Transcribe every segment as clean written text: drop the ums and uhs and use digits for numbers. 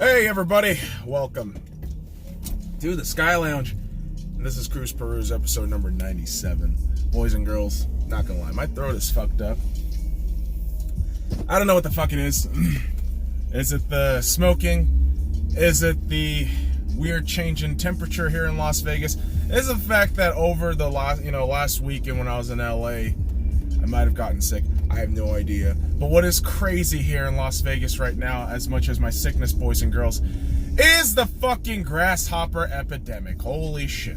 Hey everybody, welcome to the Sky Lounge. This is Cruz Peruz, episode number 97. Boys and girls, not gonna lie, my throat is fucked up. I don't know what the fuck it is. Is it the smoking? Is it the weird change in temperature here in Las Vegas? Is it the fact that over the last weekend when I was in LA, I might have gotten sick? I have no idea. But what is crazy here in Las Vegas right now, as much as my sickness, boys and girls, is the fucking grasshopper epidemic. Holy shit.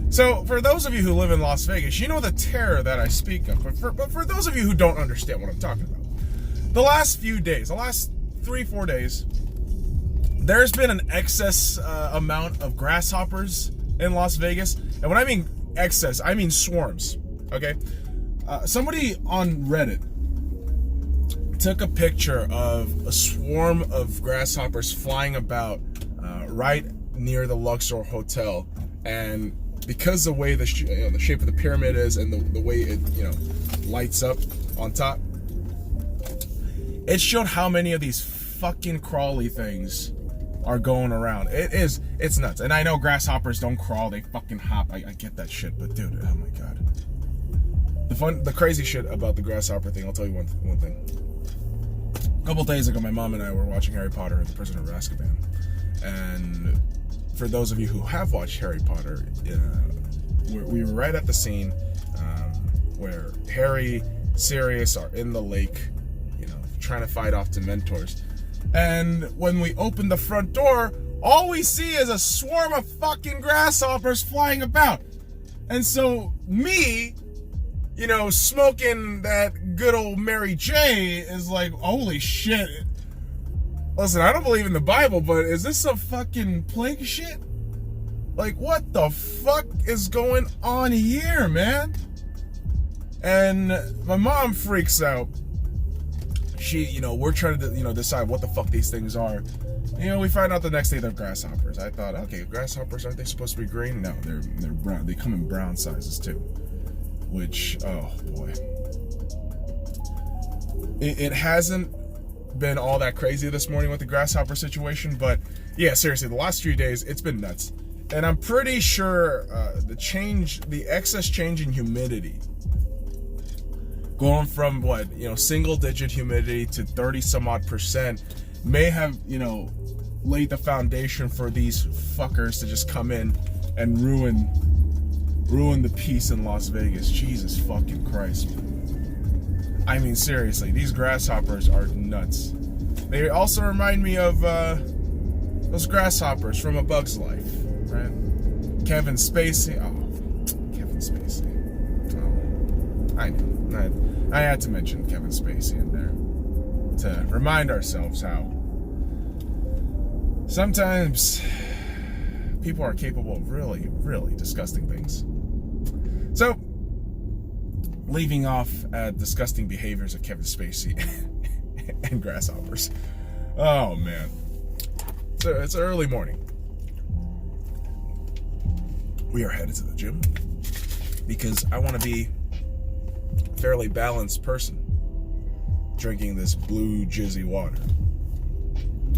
So, for those of you who live in Las Vegas, you know the terror that I speak of. But for those of you who don't understand what I'm talking about, the last few days, the last 3-4 days, there's been an excess amount of grasshoppers in Las Vegas. And when I mean excess, I mean swarms, okay? Somebody on Reddit took a picture of a swarm of grasshoppers flying about right near the Luxor Hotel, and because the way the shape of the pyramid is and the way it lights up on top, it showed how many of these fucking crawly things are going around. It's nuts. And I know grasshoppers don't crawl, they fucking hop. I get that shit, but dude, oh my god. The crazy shit about the grasshopper thing, I'll tell you one thing. A couple days ago, my mom and I were watching Harry Potter and the Prisoner of Azkaban. And for those of you who have watched Harry Potter, we were right at the scene where Harry, Sirius are in the lake, trying to fight off Dementors. And when we open the front door, all we see is a swarm of fucking grasshoppers flying about. And so me, smoking that good old Mary J is like, holy shit. Listen, I don't believe in the Bible, but is this some fucking plague shit? Like, what the fuck is going on here, man? And my mom freaks out. We're trying to, decide what the fuck these things are. We find out the next day they're grasshoppers. I thought, okay, grasshoppers, aren't they supposed to be green? No, they're brown. They come in brown sizes too. Which, oh boy. It hasn't been all that crazy this morning with the grasshopper situation, but yeah, seriously, the last few days, it's been nuts. And I'm pretty sure the excess change in humidity, going from single digit humidity to 30 some odd percent, may have, laid the foundation for these fuckers to just come in and ruin the peace in Las Vegas. Jesus fucking Christ. I mean, seriously, these grasshoppers are nuts. They also remind me of those grasshoppers from A Bug's Life, right? Kevin Spacey. Oh, Kevin Spacey. Oh, I know. I had to mention Kevin Spacey in there to remind ourselves how sometimes people are capable of really, really disgusting things. So, leaving off at disgusting behaviors of Kevin Spacey and grasshoppers. Oh man. So it's early morning. We are headed to the gym because I want to be a fairly balanced person drinking this blue jizzy water.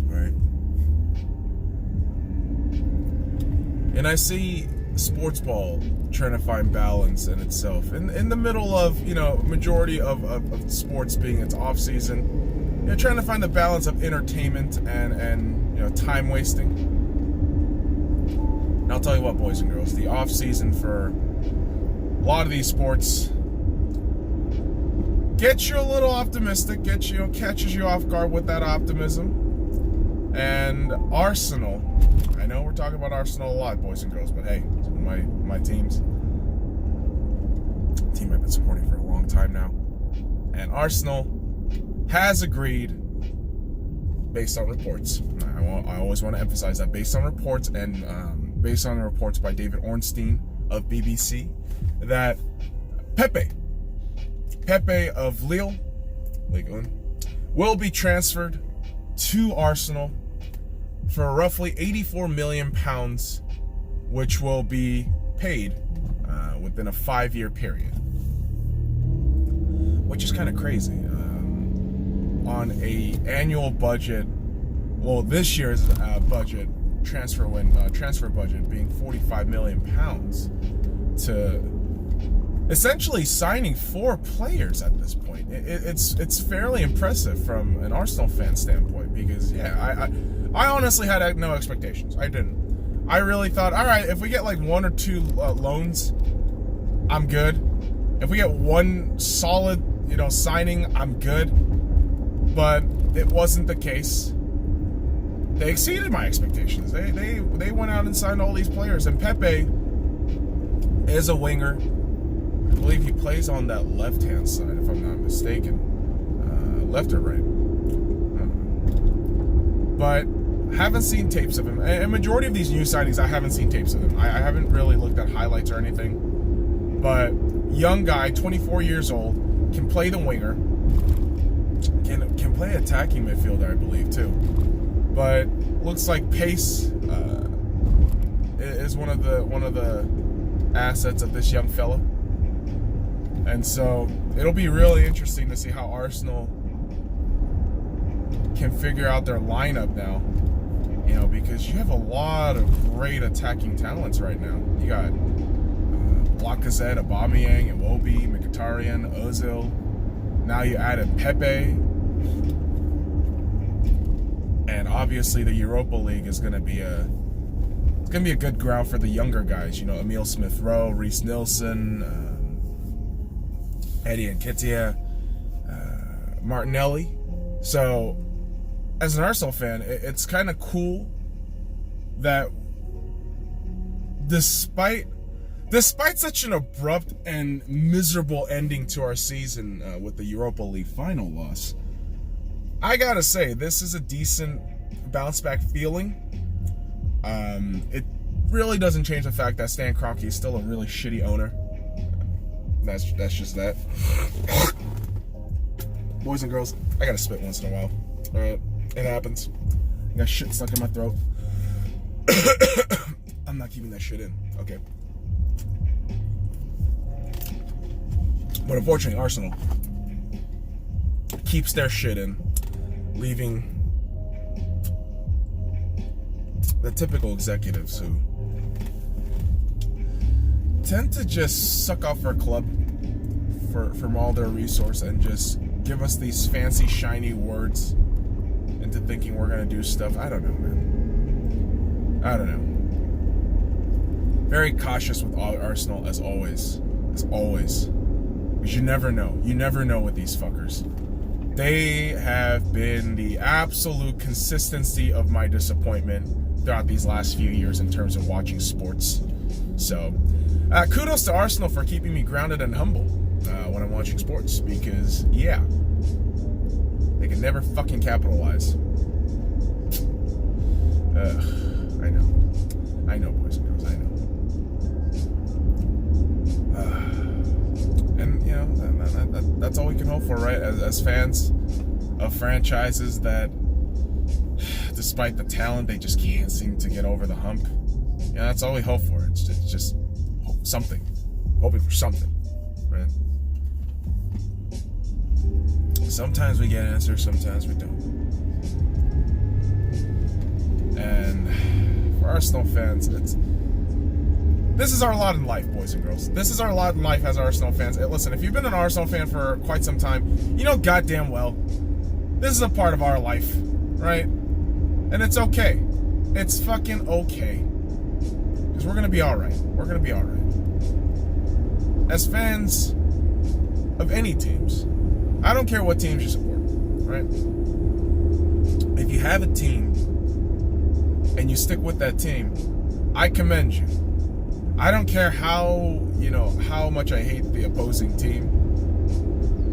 Right? And I see sports ball trying to find balance in itself in the middle of majority of sports being its off season, trying to find the balance of entertainment and time wasting. And I'll tell you what, boys and girls, the off season for a lot of these sports gets you a little optimistic, catches you off guard with that optimism. And Arsenal, I know we're talking about Arsenal a lot, boys and girls, but hey, my team I've been supporting for a long time now. And Arsenal has agreed, based on reports, I always want to emphasize that, based on reports and based on the reports by David Ornstein of BBC, that Pepe of Lille will be transferred to Arsenal for roughly £84 million, which will be paid within a 5-year period, which is kind of crazy. On a annual budget this year's budget, transfer budget being £45 million to essentially signing 4 players at this point. It's fairly impressive from an Arsenal fan standpoint because, yeah, I honestly had no expectations. I didn't. I really thought, all right, if we get like 1 or 2 loans, I'm good. If we get one solid, signing, I'm good. But it wasn't the case. They exceeded my expectations. They went out and signed all these players. And Pepe is a winger. I believe he plays on that left-hand side, if I'm not mistaken. Left or right. But haven't seen tapes of him. A majority of these new signings, I haven't seen tapes of him. I haven't really looked at highlights or anything. But young guy, 24 years old, can play the winger. Can play attacking midfielder, I believe, too. But looks like pace is one of the assets of this young fella. And so it'll be really interesting to see how Arsenal can figure out their lineup now. Because you have a lot of great attacking talents right now. You got Lacazette, Aubameyang, Iwobi, Mkhitaryan, Ozil. Now you added Pepe. And obviously the Europa League is going to be a good ground for the younger guys. Emile Smith-Rowe, Reece Nelson, Eddie Nketiah, Martinelli. So, as an Arsenal fan, it's kind of cool that despite such an abrupt and miserable ending to our season with the Europa League final loss, I gotta say, this is a decent bounce back feeling. It really doesn't change the fact that Stan Kroenke is still a really shitty owner. That's just that. Boys and girls, I gotta spit once in a while. Alright, it happens. I got shit stuck in my throat. I'm not keeping that shit in. Okay. But unfortunately, Arsenal keeps their shit in, leaving the typical executives who tend to just suck off our club from all their resource and just give us these fancy, shiny words into thinking we're going to do stuff. I don't know, man. I don't know. Very cautious with Arsenal, as always. As always. Because you never know. You never know with these fuckers. They have been the absolute consistency of my disappointment throughout these last few years in terms of watching sports. So, kudos to Arsenal for keeping me grounded and humble when I'm watching sports. Because, yeah, they can never fucking capitalize. I know. I know, boys and girls, I know. And, that's all we can hope for, right? As fans of franchises that, despite the talent, they just can't seem to get over the hump. That's all we hope for. It's just something. Hoping for something, right? Sometimes we get answers, sometimes we don't. And for Arsenal fans, this is our lot in life, boys and girls. This is our lot in life as Arsenal fans. Listen, if you've been an Arsenal fan for quite some time, you know goddamn well this is a part of our life, right? And it's okay. It's fucking okay. Because we're going to be alright. We're going to be alright. As fans of any teams, I don't care what teams you support, right? If you have a team and you stick with that team, I commend you. I don't care how much I hate the opposing team.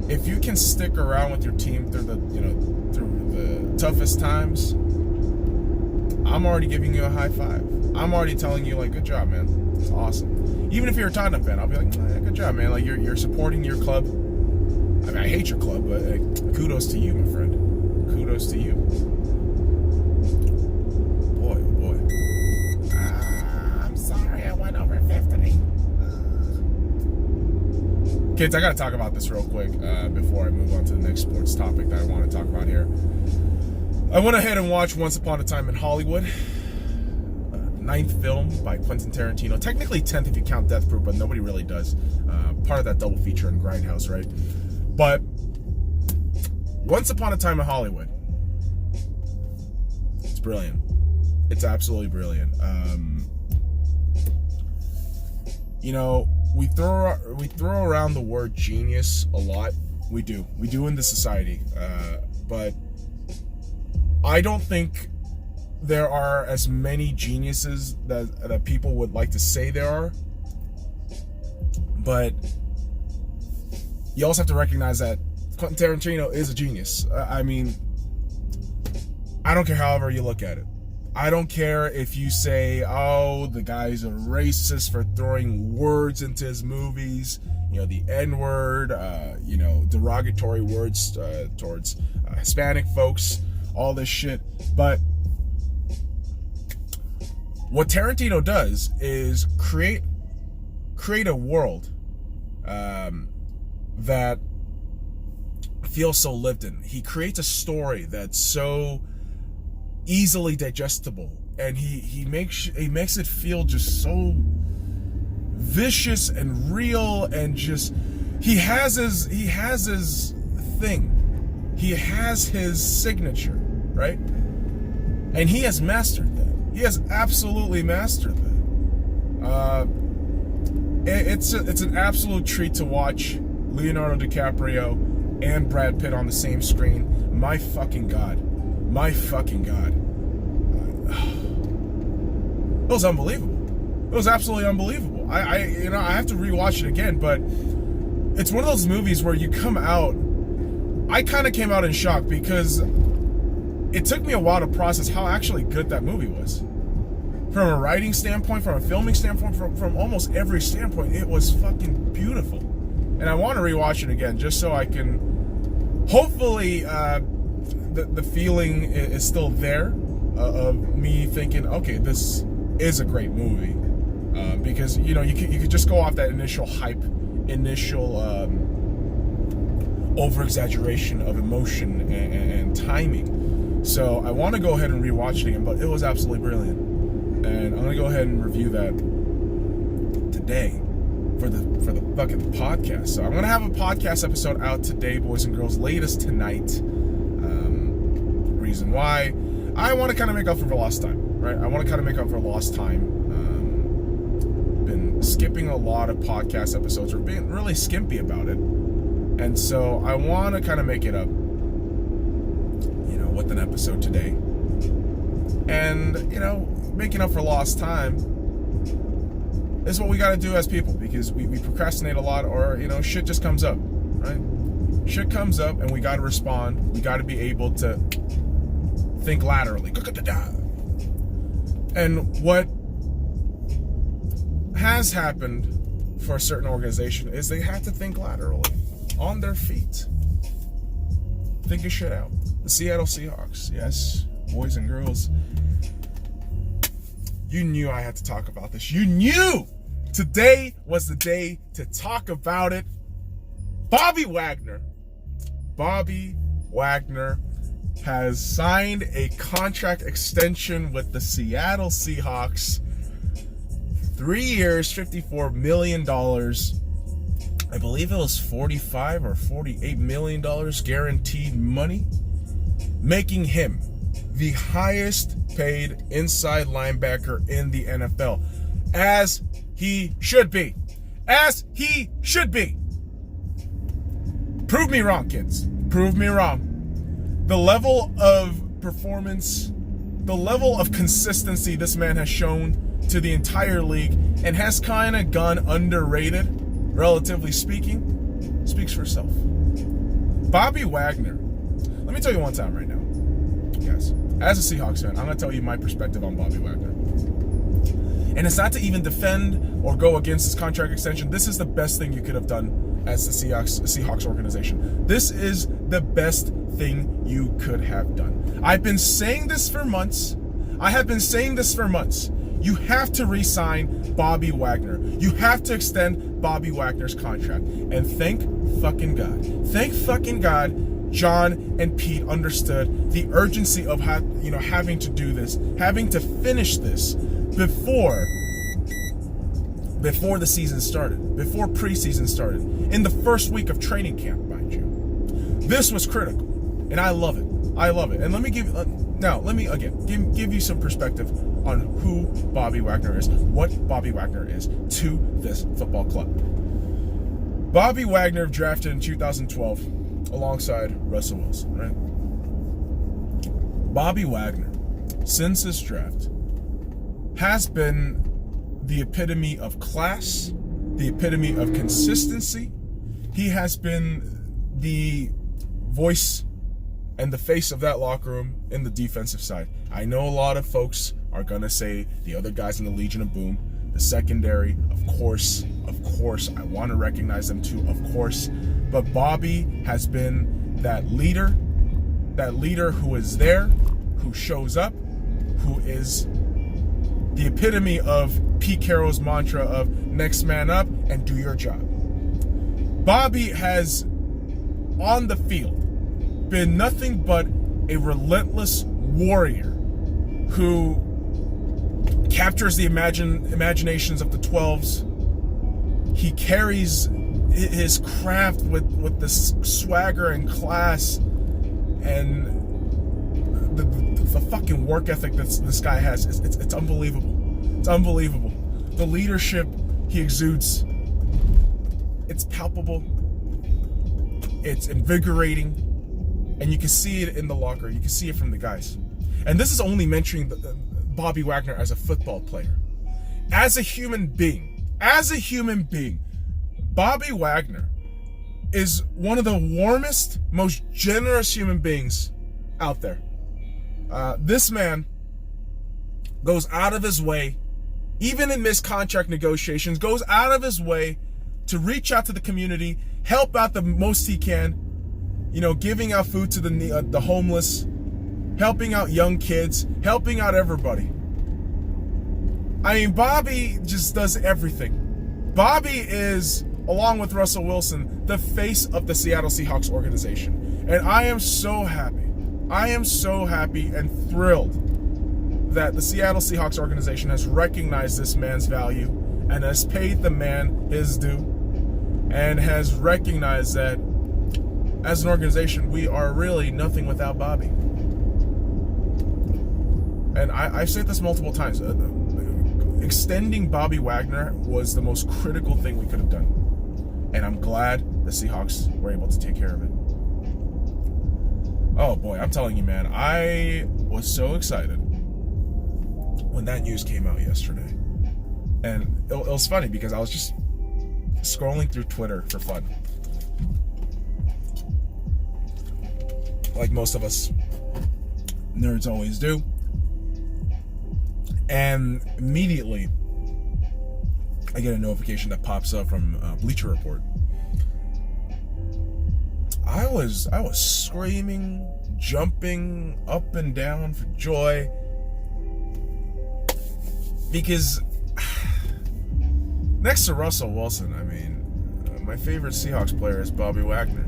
If you can stick around with your team through the toughest times, I'm already giving you a high five. I'm already telling you, good job, man. It's awesome. Even if you're a Tottenham fan, I'll be like, yeah, good job, man. You're supporting your club. I mean, I hate your club, but kudos to you, my friend. Kudos to you. Boy, oh boy. I'm sorry, I went over 50. Kids, I gotta talk about this real quick before I move on to the next sports topic that I want to talk about here. I went ahead and watched Once Upon a Time in Hollywood, ninth film by Quentin Tarantino. Technically 10th if you count Death Proof, but nobody really does. Part of that double feature in Grindhouse, right? But Once Upon a Time in Hollywood, it's brilliant. It's absolutely brilliant. We throw around the word genius a lot. We do in this society, but I don't think there are as many geniuses that people would like to say there are. But you also have to recognize that Quentin Tarantino is a genius. I mean, I don't care however you look at it. I don't care if you say, oh, the guy's a racist for throwing words into his movies, the N-word, derogatory words towards Hispanic folks, all this shit. But what Tarantino does is create a world that feels so lived in. He creates a story that's so easily digestible, and he makes it feel just so vicious and real, and just he has his thing. He has his signature, right? And he has mastered that. He has absolutely mastered that. It's an absolute treat to watch Leonardo DiCaprio and Brad Pitt on the same screen. My fucking God. It was unbelievable. It was absolutely unbelievable. I have to rewatch it again, but it's one of those movies where you come out. I kind of came out in shock because it took me a while to process how actually good that movie was. From a writing standpoint, from a filming standpoint, from almost every standpoint, it was fucking beautiful. And I want to rewatch it again just so I can hopefully the feeling is still there of me thinking, okay, this is a great movie. Because you could just go off that initial hype, initial over-exaggeration of emotion and timing. So I want to go ahead and rewatch it again, but it was absolutely brilliant. And I'm going to go ahead and review that today for the fucking podcast. So I'm going to have a podcast episode out today, boys and girls, latest tonight. Reason why, I want to kind of make up for lost time, right? I want to kind of make up for lost time. Been skipping a lot of podcast episodes, or being really skimpy about it. And so I want to kind of make it up, with an episode today. And, making up for lost time is what we got to do as people, because we procrastinate a lot, or, shit just comes up, right? Shit comes up and we got to respond. We got to be able to think laterally. And what has happened for a certain organization is they have to think laterally, on their feet, thinking shit out. The Seattle Seahawks, yes, boys and girls. You knew I had to talk about this. You knew today was the day to talk about it. Bobby Wagner has signed a contract extension with the Seattle Seahawks. 3 years, $54 million. I believe it was $45 or $48 million guaranteed money, making him the highest paid inside linebacker in the NFL, as he should be. As he should be. Prove me wrong, kids. Prove me wrong. The level of performance, the level of consistency this man has shown to the entire league, and has kind of gone underrated, relatively speaking, speaks for itself. Bobby Wagner. Let me tell you one time right now, guys. As a Seahawks fan, I'm going to tell you my perspective on Bobby Wagner. And it's not to even defend or go against his contract extension. This is the best thing you could have done as the Seahawks organization. This is the best thing you could have done. I've been saying this for months. You have to re-sign Bobby Wagner. You have to extend Bobby Wagner's contract. And thank fucking God John and Pete understood the urgency of having to do this, having to finish this before the season started, before preseason started, in the first week of training camp, mind you. This was critical, and I love it. I love it. And let me give you some perspective on who Bobby Wagner is, what Bobby Wagner is to this football club. Bobby Wagner drafted in 2012 alongside Russell Wilson, right? Bobby Wagner, since this draft, has been the epitome of class, the epitome of consistency. He has been the voice and the face of that locker room in the defensive side. I know a lot of folks are going to say the other guys in the Legion of Boom, the secondary, of course, I want to recognize them too, of course. But Bobby has been that leader who is there, who shows up, who is the epitome of Pete Carroll's mantra of next man up and do your job. Bobby has, on the field, been nothing but a relentless warrior who captures the imaginations of the 12s. He carries his craft with this swagger and class and the fucking work ethic that this guy has. It's unbelievable. It's unbelievable. The leadership he exudes, it's palpable. It's invigorating. And you can see it in the locker. You can see it from the guys. And this is only mentioning Bobby Wagner as a football player. As a human being, Bobby Wagner is one of the warmest, most generous human beings out there. This man goes out of his way, even in missed contract negotiations, goes out of his way to reach out to the community, help out the most he can, giving out food to the homeless, helping out young kids, helping out everybody. I mean, Bobby just does everything. Bobby is, along with Russell Wilson, the face of the Seattle Seahawks organization. And I am so happy and thrilled that the Seattle Seahawks organization has recognized this man's value and has paid the man his due and has recognized that as an organization, we are really nothing without Bobby. And I've said this multiple times. Extending Bobby Wagner was the most critical thing we could have done. And I'm glad the Seahawks were able to take care of it. Oh boy, I'm telling you, man, I was so excited when that news came out yesterday. And it was funny because I was just scrolling through Twitter for fun. Like most of us nerds always do. And immediately, I get a notification that pops up from Bleacher Report. I was screaming, jumping up and down for joy because next to Russell Wilson, I mean, my favorite Seahawks player is Bobby Wagner.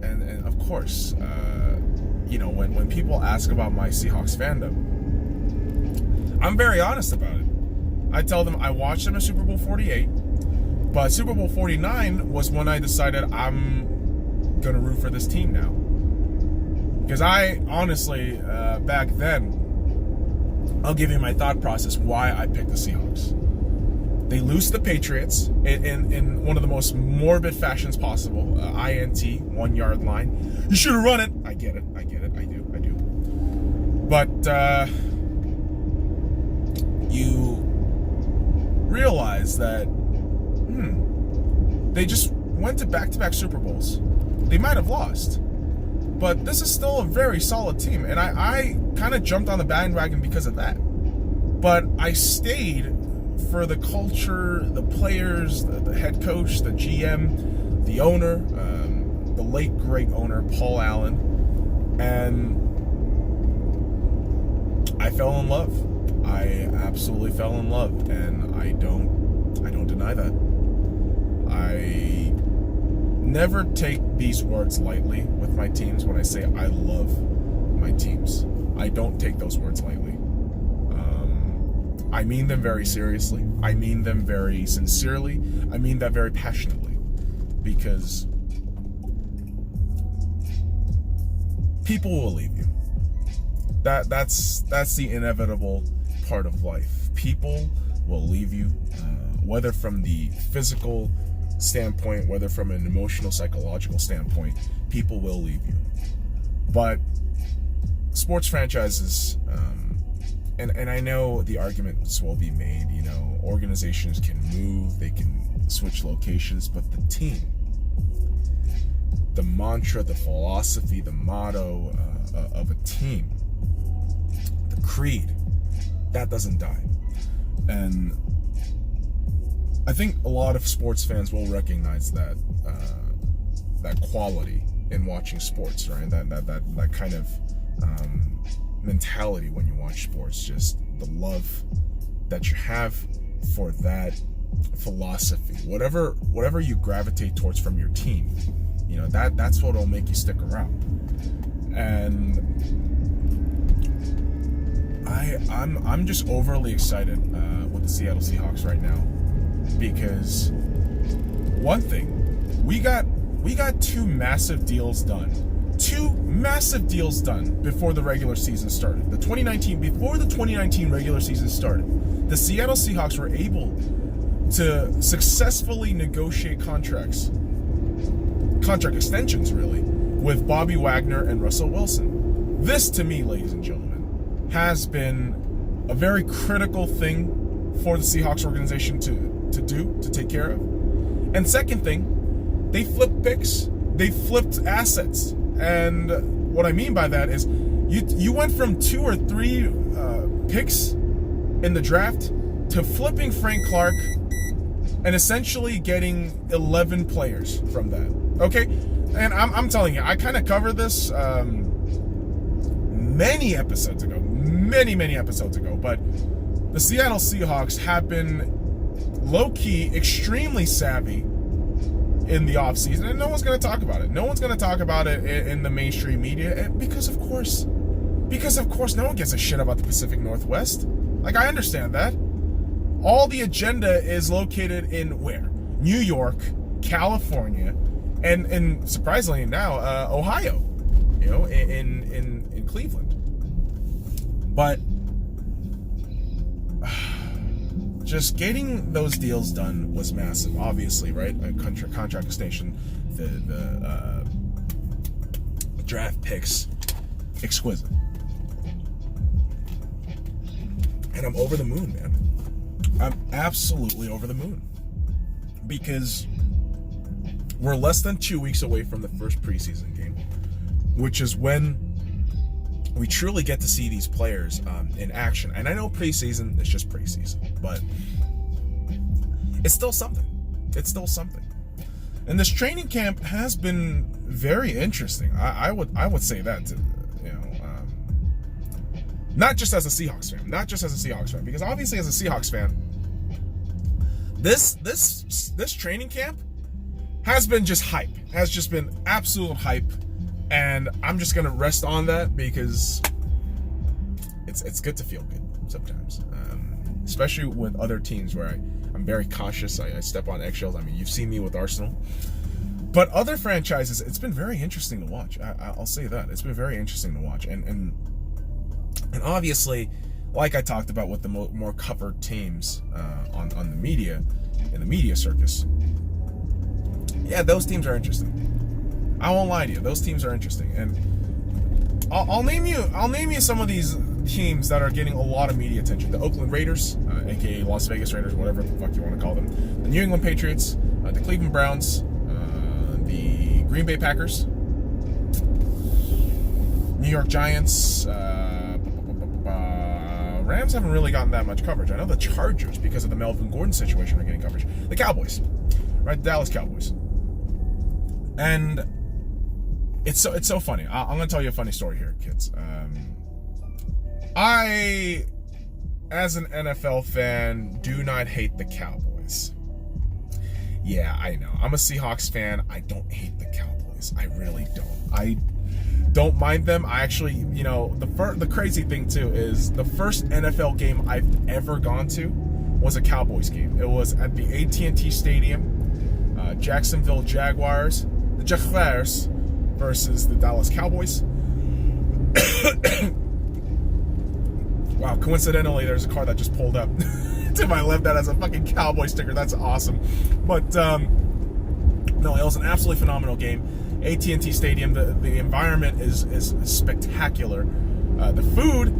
And of course, when people ask about my Seahawks fandom, I'm very honest about it. I tell them I watched them at Super Bowl 48, but Super Bowl 49 was when I decided I'm going to root for this team now. Because I honestly, back then, I'll give you my thought process why I picked the Seahawks. They lose to the Patriots in one of the most morbid fashions possible. INT, 1 yard line. You should have run it. I get it. I do. But you realize that they just went to back-to-back Super Bowls. They might have lost, but this is still a very solid team, and I kind of jumped on the bandwagon because of that. But I stayed for the culture, the players, the head coach, the GM, the owner, the late great owner Paul Allen, and I fell in love. I absolutely fell in love, and I don't deny that. I never take these words lightly with my teams when I say I love my teams. I don't take those words lightly. I mean them very seriously. I mean them very sincerely. I mean that very passionately. Because people will leave you. That's the inevitable part of life. People will leave you, whether from the physical standpoint, whether from an emotional, psychological standpoint, people will leave you. But sports franchises, and I know the arguments will be made, organizations can move, they can switch locations, but the team, the mantra, the philosophy, the motto of a team, the creed, that doesn't die. And I think a lot of sports fans will recognize that quality in watching sports, right? That kind of mentality when you watch sports, just the love that you have for that philosophy, whatever you gravitate towards from your team, that's what will make you stick around. And I'm just overly excited with the Seattle Seahawks right now, because one thing, we got two massive deals done before the regular season started. Before the 2019 regular season started, the Seattle Seahawks were able to successfully negotiate contract extensions, really, with Bobby Wagner and Russell Wilson. This, to me, ladies and gentlemen, has been a very critical thing for the Seahawks organization to take care of. And second thing, they flipped picks, they flipped assets. And what I mean by that is you went from 2 or 3 picks in the draft to flipping Frank Clark and essentially getting 11 players from that. Okay? And I'm telling you, I kind of covered this many episodes ago, but the Seattle Seahawks have been low-key extremely savvy in the offseason, and no one's going to talk about it. No one's going to talk about it in the mainstream media, because of course no one gives a shit about the Pacific Northwest. Like, I understand that. All the agenda is located in where? New York, California, and surprisingly now, Ohio, in Cleveland. But just getting those deals done was massive, obviously, right? A contract extension, the draft picks, exquisite. And I'm over the moon, man. I'm absolutely over the moon. Because we're less than 2 weeks away from the first preseason game, which is when we truly get to see these players in action. And I know preseason is just preseason, but it's still something. And this training camp has been very interesting. I would say that, not just as a Seahawks fan, because obviously as a Seahawks fan, this training camp has been just hype. Has just been absolute hype. And I'm just gonna rest on that, because it's good to feel good sometimes, especially with other teams where I'm very cautious. I step on eggshells. I mean, you've seen me with Arsenal, but other franchises, it's been very interesting to watch. I'll say that it's been very interesting to watch, and obviously, like I talked about with the more covered teams on the media, in the media circus. Yeah, those teams are interesting. I won't lie to you; those teams are interesting, and I'll name you some of these teams that are getting a lot of media attention: the Oakland Raiders, aka Las Vegas Raiders, whatever the fuck you want to call them; the New England Patriots, the Cleveland Browns, the Green Bay Packers, New York Giants. Rams haven't really gotten that much coverage. I know the Chargers, because of the Melvin Gordon situation, are getting coverage. The Cowboys, right? The Dallas Cowboys, and. It's so funny. I'm going to tell you a funny story here, kids. I, as an NFL fan, do not hate the Cowboys. Yeah, I know. I'm a Seahawks fan. I don't hate the Cowboys. I really don't. I don't mind them. I actually, you know, the crazy thing too is the first NFL game I've ever gone to was a Cowboys game. It was at the AT&T Stadium, Jacksonville Jaguars, the Jaguars versus the Dallas Cowboys. Wow, coincidentally, there's a car that just pulled up to my left that has a fucking Cowboy sticker. That's awesome. But no, it was an absolutely phenomenal game. AT&T Stadium, the environment is spectacular. The food,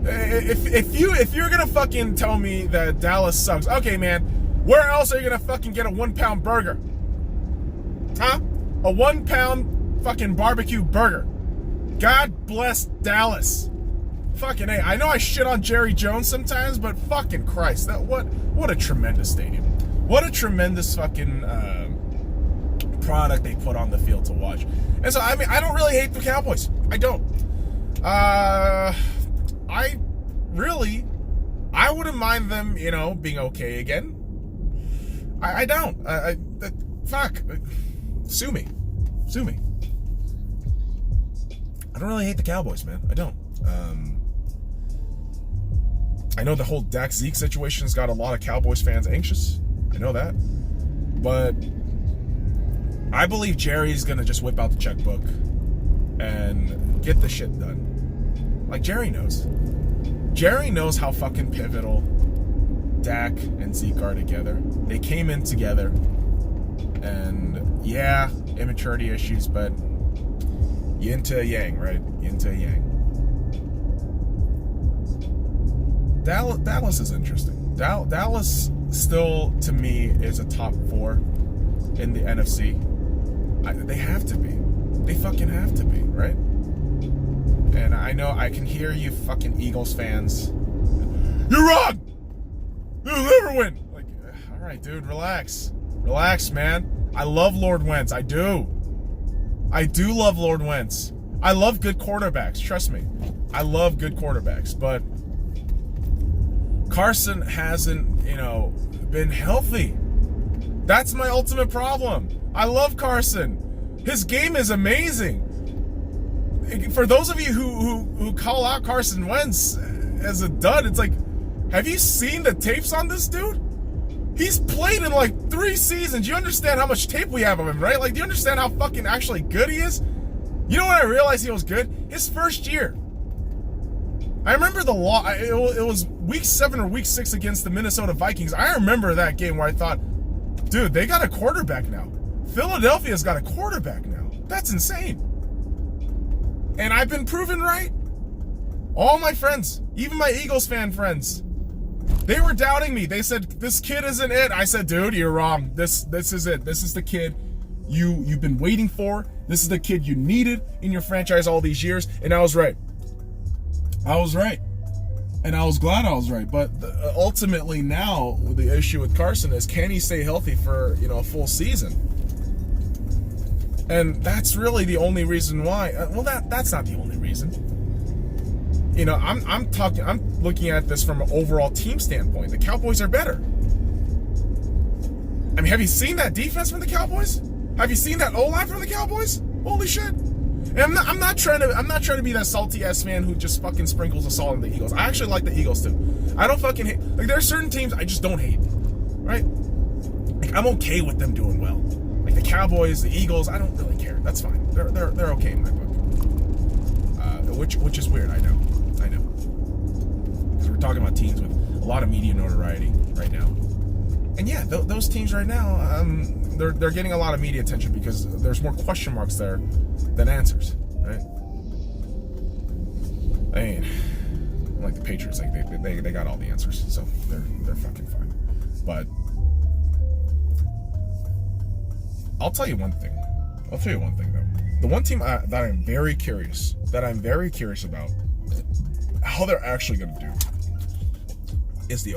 if you're gonna fucking tell me that Dallas sucks, okay, man, where else are you gonna fucking get a 1 pound burger? Huh? A 1 pound fucking barbecue burger. God bless Dallas. Fucking A. I know I shit on Jerry Jones sometimes, but fucking Christ, what a tremendous stadium. What a tremendous fucking product they put on the field to watch. And so, I mean, I don't really hate the Cowboys. I don't. I wouldn't mind them, you know, being okay again. I don't. Fuck. Sue me. I don't really hate the Cowboys, man. I don't. I know the whole Dak Zeke situation has got a lot of Cowboys fans anxious. I know that. But I believe Jerry's going to just whip out the checkbook and get the shit done. Like, Jerry knows. Jerry knows how fucking pivotal Dak and Zeke are together. They came in together. And, yeah, immaturity issues, but yin to yang, right? Yin to yang. Dallas is interesting. Dallas still, to me, is a top 4 in the NFC. They have to be. They fucking have to be, right? And I know I can hear you fucking Eagles fans. You're wrong! They'll never win! Like, all right, dude, relax. Relax, man. I love Lord Wentz. I do. I do love Lord Wentz. I love good quarterbacks. Trust me. I love good quarterbacks. But Carson hasn't, you know, been healthy. That's my ultimate problem. I love Carson. His game is amazing. For those of you who call out Carson Wentz as a dud, it's like, have you seen the tapes on this dude? He's played in like 3 seasons. You understand how much tape we have of him, right? Like, do you understand how fucking actually good he is? You know when I realized he was good? His first year. I remember the law. It was week 7 or week 6 against the Minnesota Vikings. I remember that game where I thought, dude, they got a quarterback now. Philadelphia's got a quarterback now. That's insane. And I've been proven right. All my friends, even my Eagles fan friends, they were doubting me. They said, this kid isn't it. I said, dude, you're wrong. This is it. This is the kid you've been waiting for. This is the kid you needed in your franchise all these years. And I was right. I was right. And I was glad I was right. But ultimately now, the issue with Carson is, can he stay healthy for, you know, a full season? And that's really the only reason why. Well, that's not the only reason. You know, I'm looking at this from an overall team standpoint. The Cowboys are better. I mean, have you seen that defense from the Cowboys? Have you seen that O-line from the Cowboys? Holy shit. And I'm not trying to be that salty ass fan who just fucking sprinkles the salt on the Eagles. I actually like the Eagles too. I don't fucking hate. Like, there are certain teams I just don't hate. Right? Like, I'm okay with them doing well. Like the Cowboys, the Eagles, I don't really care. That's fine. They're okay in my book. Which is weird. I know. Because we're talking about teams with a lot of media notoriety right now. And yeah, those teams right now, they're getting a lot of media attention because there's more question marks there than answers, right? I mean, like the Patriots, like they got all the answers, so they're fucking fine. But I'll tell you one thing. Though. The one team that I'm very curious about how they're actually going to do is the